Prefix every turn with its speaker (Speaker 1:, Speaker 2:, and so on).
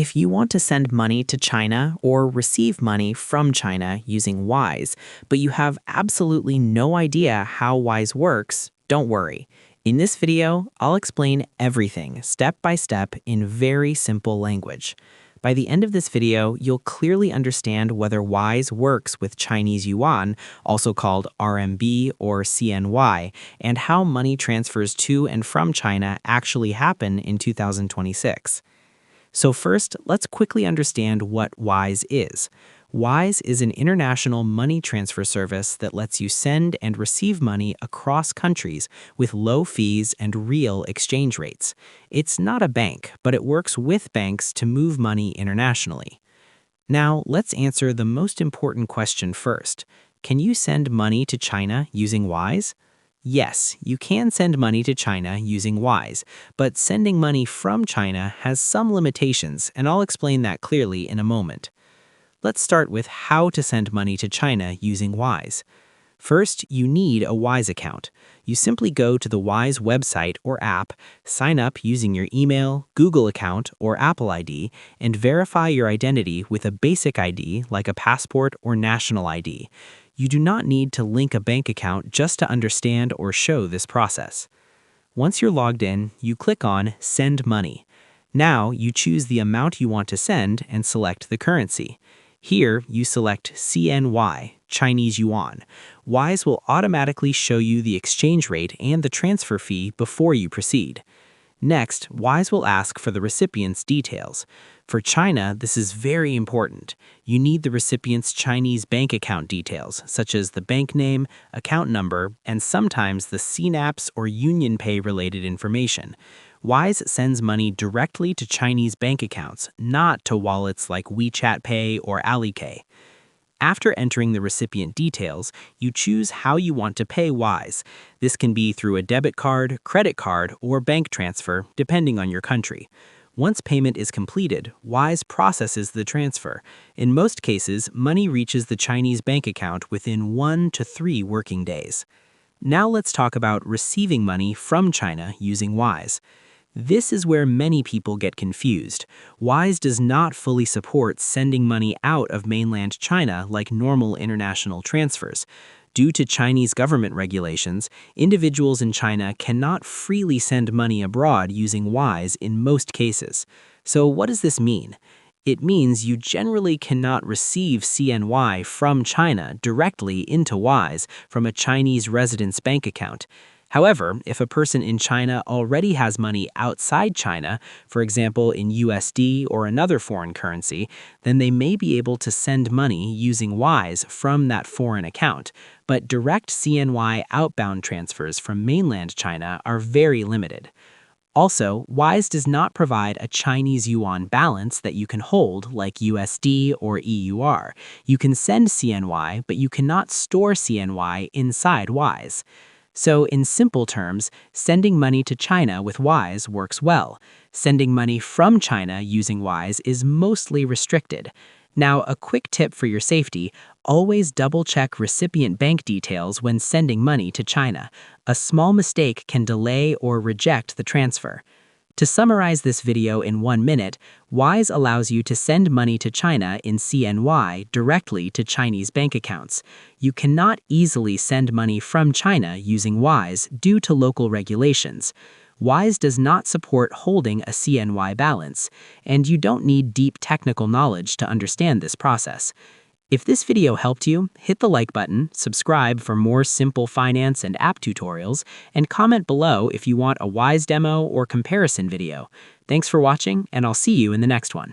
Speaker 1: If you want to send money to China or receive money from China using Wise, but you have absolutely no idea how Wise works, don't worry. In this video, I'll explain everything step by step in very simple language. By the end of this video, you'll clearly understand whether Wise works with Chinese yuan, also called RMB or CNY, and how money transfers to and from China actually happen in 2026. So first, let's quickly understand what Wise is. Wise is an international money transfer service that lets you send and receive money across countries with low fees and real exchange rates. It's not a bank, but it works with banks to move money internationally. Now, let's answer the most important question first. Can you send money to China using Wise? Yes, you can send money to China using Wise, but sending money from China has some limitations, and I'll explain that clearly in a moment. Let's start with how to send money to China using Wise. First, you need a Wise account. You simply go to the Wise website or app, sign up using your email, Google account, or Apple ID, and verify your identity with a basic ID like a passport or national ID. You do not need to link a bank account just to understand or show this process. Once you're logged in, you click on Send Money. Now you choose the amount you want to send and select the currency. Here, you select CNY, Chinese yuan. Wise will automatically show you the exchange rate and the transfer fee before you proceed. Next, Wise will ask for the recipient's details. For China, this is very important. You need the recipient's Chinese bank account details, such as the bank name, account number, and sometimes the Cnyrmb or UnionPay related information. Wise sends money directly to Chinese bank accounts, not to wallets like WeChat Pay or AliPay. After entering the recipient details, you choose how you want to pay Wise. This can be through a debit card, credit card, or bank transfer, depending on your country. Once payment is completed, Wise processes the transfer. In most cases, money reaches the Chinese bank account within 1 to 3 working days. Now let's talk about receiving money from China using Wise. This is where many people get confused. Wise does not fully support sending money out of mainland China like normal international transfers. Due to Chinese government regulations, individuals in China cannot freely send money abroad using Wise in most cases. So what does this mean? It means you generally cannot receive CNY from China directly into Wise from a Chinese resident's bank account. However, if a person in China already has money outside China, for example in USD or another foreign currency, then they may be able to send money using Wise from that foreign account. But direct CNY outbound transfers from mainland China are very limited. Also, Wise does not provide a Chinese yuan balance that you can hold like USD or EUR. You can send CNY, but you cannot store CNY inside Wise. So in simple terms, sending money to China with Wise works well. Sending money from China using Wise is mostly restricted. Now, a quick tip for your safety, always double-check recipient bank details when sending money to China. A small mistake can delay or reject the transfer. To summarize this video in 1 minute, Wise allows you to send money to China in CNY directly to Chinese bank accounts. You cannot easily send money from China using Wise due to local regulations. Wise does not support holding a CNY balance, and you don't need deep technical knowledge to understand this process. If this video helped you, hit the like button, subscribe for more simple finance and app tutorials, and comment below if you want a Wise demo or comparison video. Thanks for watching, and I'll see you in the next one.